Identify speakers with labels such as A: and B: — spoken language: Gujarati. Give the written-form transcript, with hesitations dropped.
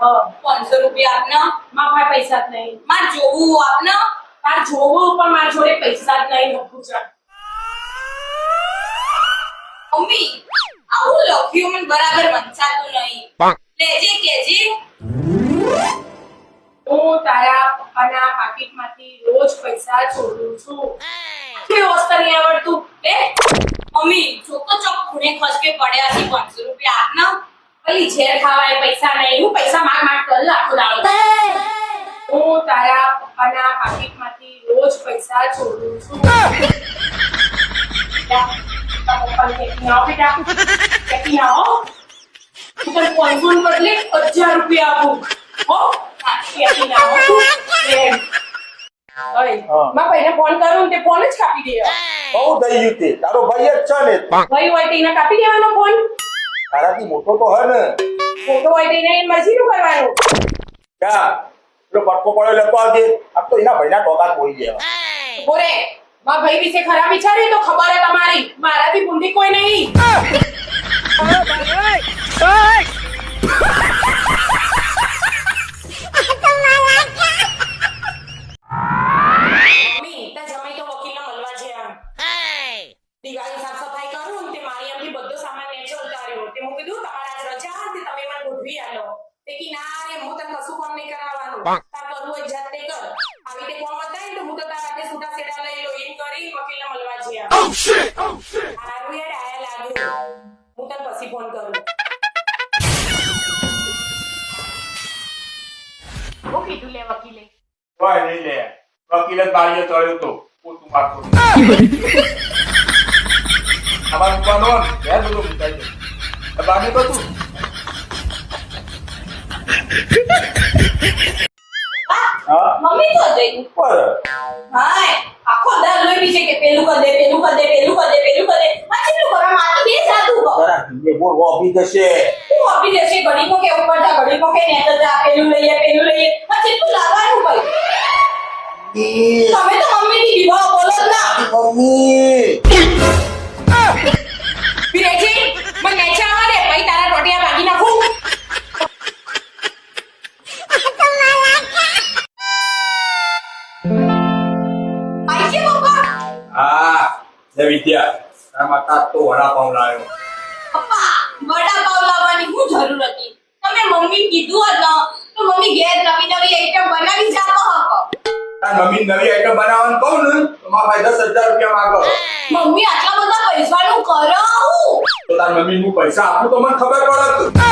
A: ₹500 આપને.
B: મારા પાસે પૈસા જ નહીં.
A: માર જોવું આપને.
B: તાર જોવું પણ મારા જોડે પૈસા જ નહીં. પૂછા
A: મમ્મી આવું લખ્યું મને બરાબર વંચાતું નહીં. લેજે કેજે.
B: હું તારા પપ્પાના પાકીટમાંથી રોજ પૈસા ચોરું છું. કે વસ્તુ નહીં આવડતું એ
A: મમ્મી જો તો ચોક ખૂણે ખસકે પડ્યા છે ₹500 આપને.
B: પેલી ઝેર ખાવાય પૈસા નહીં. હું પૈસા માંગ કરું આખો દાડો. હું તારા પપ્પાના પાકીટમાંથી રોજ પૈસા ચોરું છું. તારા પપ્પાને ચેકિંગ આવો બેટા. ચેકિંગ આવો. હું તને 500 બદલે ₹1000 આપું. હો ચેકિંગ આવો. ઓય મારા ભાઈને ફોન કરું તે ફોન જ કાપી દે.
C: બહુ થઈ ગયું તે તારો ભાઈ જ છે ને
B: ભાઈ હોય તો એને કાપી દેવાનો ફોન.
C: તારાથી મોટો તો હે ને
B: ફોટો હોય તો એને મરજીનું કરવાનું.
C: ક્યાં પેલો પટકો પડ્યો લેતો આવજે આ તો એના ભાઈના ટોકા તોડી ગયા
B: બોરે મારા ભાઈ વિશે ખરાબ વિચારે તો ખબર હે તમારી. મારાથી બુંદી કોઈ નહીં. મમ્મી તાર જમાઈ તો વકીલને મળવા છે આમ. દિવાળી સાફ સફાઈ કરું ને તે મારી આમથી બધો સામાન નેચે ઉતાર્યો. તે હું કીધું તમારા આજ રજા તે તમે મને ગોઠવી આલો. તે કી ના રે હું તને કશું કામ નહીં કરાવવાનું. તાર કરવું હોય જાતે કર. આવી તે કોમ બતાય ને તો હું તો તારા હાથે છૂટા છેડા લઈ લો એમ કરી વકીલને મળવા છે આમ. હારું યાર આયા લાગ્યો. હું તને પછી ફોન કરું. હું કીધું લે વકીલે.
C: કોઈ નહીં લે વકીલે તાળીએ ચડ્યો તો પોતું મારતો આવા મૂકવાનો ઘેર બધું મૂકાઈ જાય બાને તો તું
A: મમ્મી તો જઈ
C: ઉપર
A: હાય આખો દાર લોહી છે કે પેલું કર દે પેલું કર દે પેલું કર દે પેલું કર દે આ કેટલું કરવા મારે બે જાતું કર
C: જરા ધીમે બોલ ઓફી જશે
A: તું આપી દેશે ઘડી કો કે ઉપર જા ઘડી કો કે નેત જા પેલું લઈએ આ કેટલું લાગવાનું ભાઈ તમે તો મમ્મી ની વિવાહ બોલો જ ના
C: મમ્મી
B: વિરેજી મને નેચા આવા દે ભાઈ તારા ટોટિયા ભાગી નાખું.
A: આઈ છે પપ્પા
C: હા લે વિદ્યા તારા માતા તો વડાપાઉં લાવ્યો
A: પપ્પા વડાપાવ લાવવાની શું જરૂર હતી તમે મમ્મી કીધું હતું તો મમ્મી ઘેર નવી નવી આઈટમ બનાવી જ આપો હકો
C: તાર મમ્મી નવી આઈટમ બનાવવાનું કહું ને તો મારા ભાઈ ₹10,000 માંગો
A: મમ્મી આટલા બધા પૈસાનું કરો હું
C: તો તાર મમ્મી હું પૈસા આપું તો મને ખબર પડત